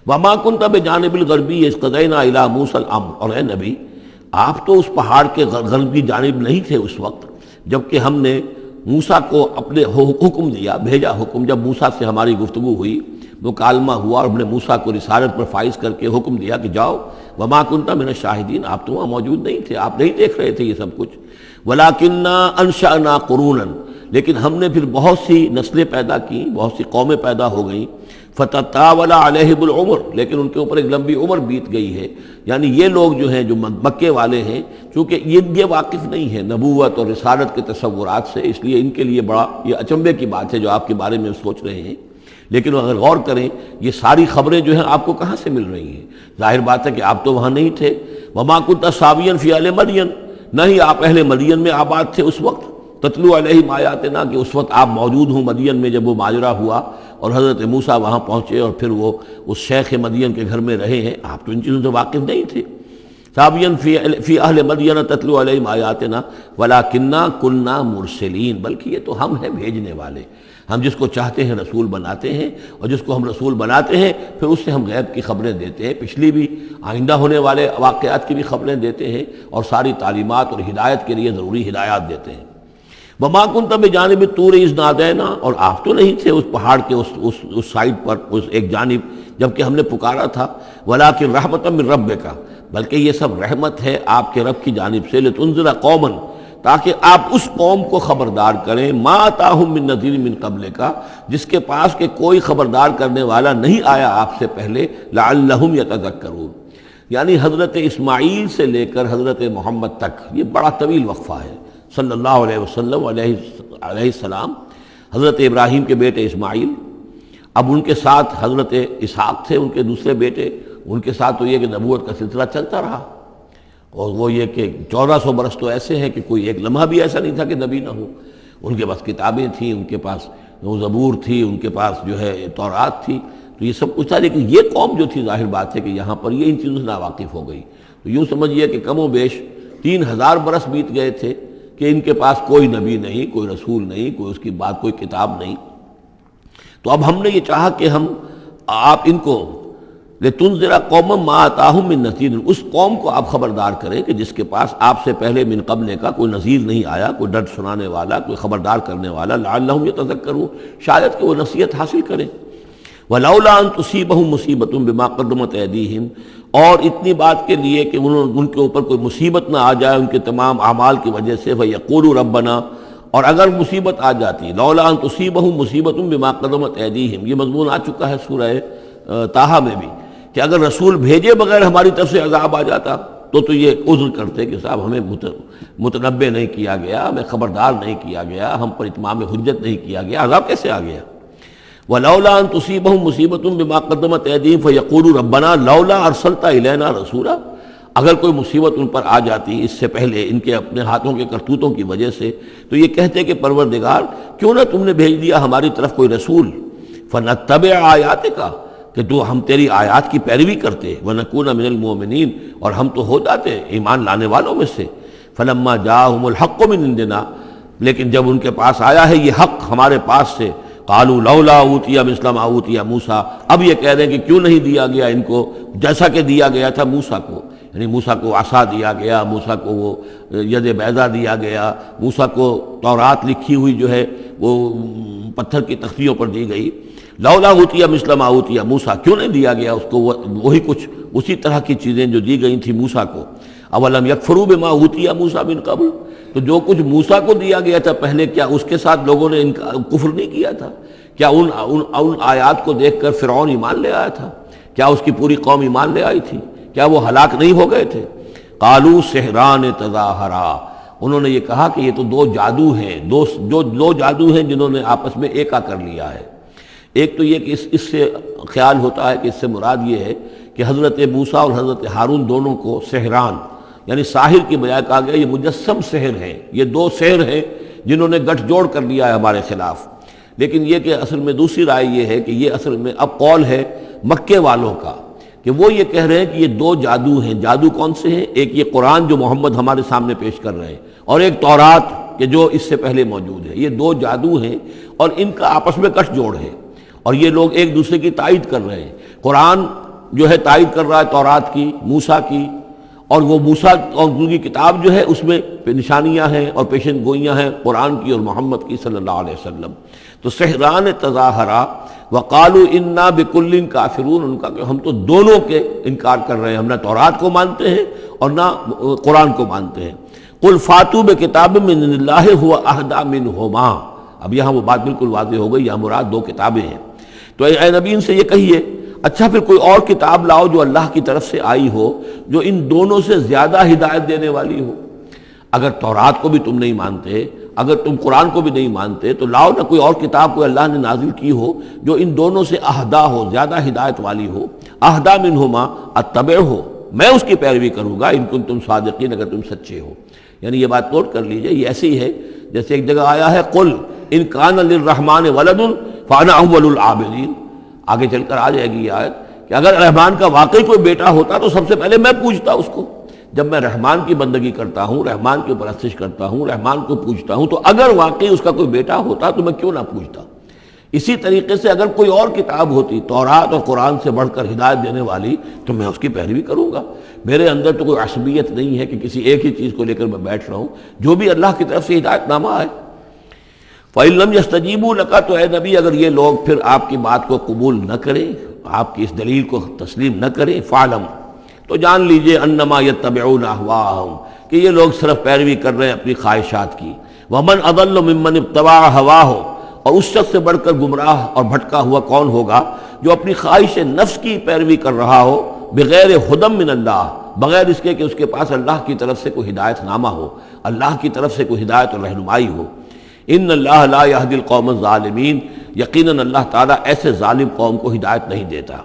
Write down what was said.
وما كنت بجانب الغربی اذ قضینا الی موسیٰ الامر، اور اے نبی آپ تو اس پہاڑ کے غربی جانب نہیں تھے اس وقت جبکہ ہم نے موسیٰ کو اپنے حکم دیا، بھیجا حکم، جب موسیٰ سے ہماری گفتگو ہوئی، مکالمہ ہوا اور ہم نے موسیٰ کو رسالت پر فائز کر کے حکم دیا کہ جاؤ، وما كنت من الشاہدین، آپ تو وہاں موجود نہیں تھے، آپ نہیں دیکھ رہے تھے یہ سب کچھ، ولکننا انشأنا قرونا، لیکن ہم نے پھر بہت سی نسلیں پیدا کی، بہت سی قومیں پیدا ہو گئیں، فتطاول علیہم العمر، لیکن ان کے اوپر ایک لمبی عمر بیت گئی ہے، یعنی یہ لوگ جو ہیں جو مکے والے ہیں، چونکہ یہ واقف نہیں ہے نبوت اور رسالت کے تصورات سے، اس لیے ان کے لیے بڑا یہ اچنبے کی بات ہے جو آپ کے بارے میں سوچ رہے ہیں، لیکن اگر غور کریں یہ ساری خبریں جو ہیں آپ کو کہاں سے مل رہی ہیں؟ ظاہر بات ہے کہ آپ تو وہاں نہیں تھے، وما كنت ساویا فی اہل مدین، نہ ہی آپ اہل مدین میں آباد تھے اس وقت، تتلو علیہم آیاتنا، کہ اس وقت آپ موجود ہوں مدین میں جب وہ ماجرا ہوا اور حضرت موسیٰ وہاں پہنچے اور پھر وہ اس شیخ مدین کے گھر میں رہے ہیں، آپ تو ان چیزوں سے واقف نہیں تھے۔ ساویا فی اہل مدین تتلو علیہم آیاتنا ولکننا کننا مرسلین، بلکہ یہ تو ہم ہیں بھیجنے والے، ہم جس کو چاہتے ہیں رسول بناتے ہیں، اور جس کو ہم رسول بناتے ہیں پھر اس سے ہم غیب کی خبریں دیتے ہیں، پچھلی بھی آئندہ ہونے والے واقعات کی بھی خبریں دیتے ہیں، اور ساری تعلیمات اور ہدایت کے لیے ضروری ہدایات دیتے ہیں۔ وما كنت بجانب الطور اذ نادینا، اور آپ تو نہیں تھے اس پہاڑ کے اس سائڈ پر، اس ایک جانب جبکہ ہم نے پکارا تھا، ولکن رحمۃ من ربک، بلکہ یہ سب رحمت ہے آپ کے رب کی جانب سے، لتنذر قوما، تاکہ آپ اس قوم کو خبردار کریں، ما آتاہم من نذیر من قبلک، جس کے پاس کہ کوئی خبردار کرنے والا نہیں آیا آپ سے پہلے، لعلہم یتذکرون، یعنی حضرت اسماعیل سے لے کر حضرت محمد تک یہ بڑا طویل وقفہ ہے، صلی اللہ علیہ وسلم علیہ السلام، حضرت ابراہیم کے بیٹے اسماعیل، اب ان کے ساتھ حضرت اسحاق تھے ان کے دوسرے بیٹے، ان کے ساتھ تو یہ کہ نبوت کا سلسلہ چلتا رہا، اور وہ یہ کہ 1400 برس تو ایسے ہیں کہ کوئی ایک لمحہ بھی ایسا نہیں تھا کہ نبی نہ ہو، ان کے پاس کتابیں تھیں، ان کے پاس زبور تھی، ان کے پاس جو ہے تورات تھی، تو یہ سب کچھ تھا، لیکن یہ قوم جو تھی ظاہر بات ہے کہ یہاں پر یہ ان چیزوں سے ناواقف ہو گئی، تو یوں سمجھیے کہ کم و بیش 3000 برس بیت گئے تھے کہ ان کے پاس کوئی نبی نہیں، کوئی رسول نہیں، کوئی اس کی بات کوئی کتاب نہیں۔ تو اب ہم نے یہ چاہا کہ ہم آپ ان کو لتنذر قوما ما آتاہم من نذیر، اس قوم کو آپ خبردار کریں کہ جس کے پاس آپ سے پہلے من قبل کا کوئی نذیر نہیں آیا، کوئی ڈر سنانے والا، کوئی خبردار کرنے والا، لعلہم یتذکرون، شاید کہ وہ نصیحت حاصل کریں۔ ولولا ان تصیبہم مصیبۃ بما قدمت ایدیہم، اور اتنی بات کے لیے کہ ان کے اوپر کوئی مصیبت نہ آ جائے ان کے تمام اعمال کی وجہ سے، فیقولوا ربنا، اور اگر مصیبت آ جاتی، لولا ان تصیبہم مصیبۃ بما قدمت ایدیہم، یہ مضمون آ چکا ہے سورہ طٰہٰ میں بھی، کہ اگر رسول بھیجے بغیر ہماری طرف سے عذاب آ جاتا تو یہ عذر کرتے کہ صاحب ہمیں متنبع نہیں کیا گیا، ہمیں خبردار نہیں کیا گیا، ہم پر اتمام حجت نہیں کیا گیا، عذاب کیسے آ گیا؟ وَلَوْلَا أَن تُصِيبَهُم مُّصِيبَةٌ بِمَا قَدَّمَتْ أَيْدِيهِمْ فَيَقُولُوا رَبَّنَا لَوْلَا أَرْسَلْتَ إِلَيْنَا رَسُولًا، اگر کوئی مصیبت ان پر آ جاتی اس سے پہلے ان کے اپنے ہاتھوں کے کرتوتوں کی وجہ سے، تو یہ کہتے کہ پروردگار کیوں نہ تم نے بھیج دیا ہماری طرف کوئی رسول، فَنَتَّبِعَ آیَاتِكَ، کہ تو ہم تیری آیات کی پیروی کرتے، وَنَكُونَ مِنَ الْمُؤْمِنِينَ، اور ہم تو ہو جاتے ایمان لانے والوں میں سے، فَلَمَّا جَاءَهُمُ الْحَقُّ مِنْ عِندِنَا، لیکن جب ان کے پاس آیا ہے یہ حق ہمارے پاس سے، قالوا لولا اوتي مثل ما اوتي موسیٰ، اب یہ کہہ رہے ہیں کہ کیوں نہیں دیا گیا ان کو جیسا کہ دیا گیا تھا موسیٰ کو، یعنی موسیٰ کو عصا دیا گیا، موسیٰ کو وہ ید بیضا دیا گیا، موسیٰ کو تورات لکھی ہوئی جو ہے وہ پتھر کی تختیوں پر دی گئی، لولا اوتي مثل ما اوتي موسیٰ، کیوں نہیں دیا گیا اس کو وہی کچھ اسی طرح کی چیزیں جو دی گئی تھی موسیٰ کو، اولم یکفروا بما اوتي موسیٰ من قبل، تو جو کچھ موسیٰ کو دیا گیا تھا پہلے، کیا اس کے ساتھ لوگوں نے کفر نہیں کیا تھا؟ کیا ان آیات کو دیکھ کر فرعون ایمان لے آیا تھا؟ کیا اس کی پوری قوم ایمان لے آئی تھی؟ کیا وہ ہلاک نہیں ہو گئے تھے؟ قالوا سحران تظاہرا، انہوں نے یہ کہا کہ یہ تو دو جادو ہیں، دو جادو ہیں جنہوں نے آپس میں ایکا کر لیا ہے۔ ایک تو یہ کہ اس سے خیال ہوتا ہے کہ اس سے مراد یہ ہے کہ حضرت موسیٰ اور حضرت ہارون دونوں کو سحران، یعنی ساحر کی بجائے کہا گیا یہ مجسم سحر ہیں، یہ دو سحر ہیں جنہوں نے گٹھ جوڑ کر لیا ہے ہمارے خلاف۔ لیکن یہ کہ اصل میں دوسری رائے یہ ہے کہ یہ اصل میں اب قول ہے مکے والوں کا، کہ وہ یہ کہہ رہے ہیں کہ یہ دو جادو ہیں۔ جادو کون سے ہیں؟ ایک یہ قرآن جو محمد ہمارے سامنے پیش کر رہے ہیں، اور ایک تورات کہ جو اس سے پہلے موجود ہے، یہ دو جادو ہیں اور ان کا آپس میں گٹھ جوڑ ہے، اور یہ لوگ ایک دوسرے کی تائید کر رہے ہیں۔ قرآن جو ہے تائید کر رہا ہے تورات کی، موسیٰ کی، اور وہ موسیٰ اور کی کتاب جو ہے اس میں نشانیاں ہیں اور پیشن گوئیاں ہیں قرآن کی اور محمد کی صلی اللہ علیہ وسلم۔ تو سحران تظاہرا وقالوا انا بکل کافرون، ان کا کہ ہم تو دونوں کے انکار کر رہے ہیں، ہم نہ تورات کو مانتے ہیں اور نہ قرآن کو مانتے ہیں۔ قل فاتوا بکتاب من اللہ هو اہدی منہما، اب یہاں وہ بات بالکل واضح ہو گئی، یہاں مراد دو کتابیں ہیں۔ تو اے نبی ان سے یہ کہیے اچھا پھر کوئی اور کتاب لاؤ جو اللہ کی طرف سے آئی ہو، جو ان دونوں سے زیادہ ہدایت دینے والی ہو۔ اگر تورات کو بھی تم نہیں مانتے، اگر تم قرآن کو بھی نہیں مانتے، تو لاؤ نہ کوئی اور کتاب کوئی اللہ نے نازل کی ہو جو ان دونوں سے اہدا ہو، زیادہ ہدایت والی ہو۔ اہدا منہما اتبع ہو، میں اس کی پیروی کروں گا ان کنتم صادقین، اگر تم سچے ہو۔ یعنی یہ بات نوٹ کر لیجئے، یہ ایسی ہے جیسے ایک جگہ آیا ہے قل ان کان للرحمن ولد فانا اول العابدین، آگے چل کر آ جائے گی یہ آیت کہ اگر رحمان کا واقعی کوئی بیٹا ہوتا تو سب سے پہلے میں پوجتا اس کو۔ جب میں رحمان کی بندگی کرتا ہوں، رحمان کی پرستش کرتا ہوں، رحمان کو پوجتا ہوں، تو اگر واقعی اس کا کوئی بیٹا ہوتا تو میں کیوں نہ پوجتا۔ اسی طریقے سے اگر کوئی اور کتاب ہوتی تورات اور قرآن سے بڑھ کر ہدایت دینے والی تو میں اس کی پیروی کروں گا۔ میرے اندر تو کوئی عصبیت نہیں ہے کہ کسی ایک ہی چیز کو لے کر میں بیٹھ رہا ہوں، جو بھی اللہ کی طرف سے ہدایت نامہ آئے۔ فَإِن لَمْ يَسْتَجِيبُوا لَكَ، تو اے نبی اگر یہ لوگ پھر آپ کی بات کو قبول نہ کریں، آپ کی اس دلیل کو تسلیم نہ کریں، فَعْلَمْ، تو جان لیجئے انما یتبعون اہواءہم، کہ یہ لوگ صرف پیروی کر رہے ہیں اپنی خواہشات کی۔ وَمَنْ أَضَلُّ مِمَّنِ اتَّبَعَ هَوَاهُ، اور اس شخص سے بڑھ کر گمراہ اور بھٹکا ہوا کون ہوگا جو اپنی خواہش نفس کی پیروی کر رہا ہو، بغیر ہدی من اللہ، بغیر اس کے کہ اس کے پاس اللہ کی طرف سے کوئی ہدایت نامہ ہو، اللہ کی طرف سے کوئی ہدایت اور رہنمائی ہو۔ ان اللہ لا یہدی القوم الظالمین، یقیناً اللہ تعالیٰ ایسے ظالم قوم کو ہدایت نہیں دیتا۔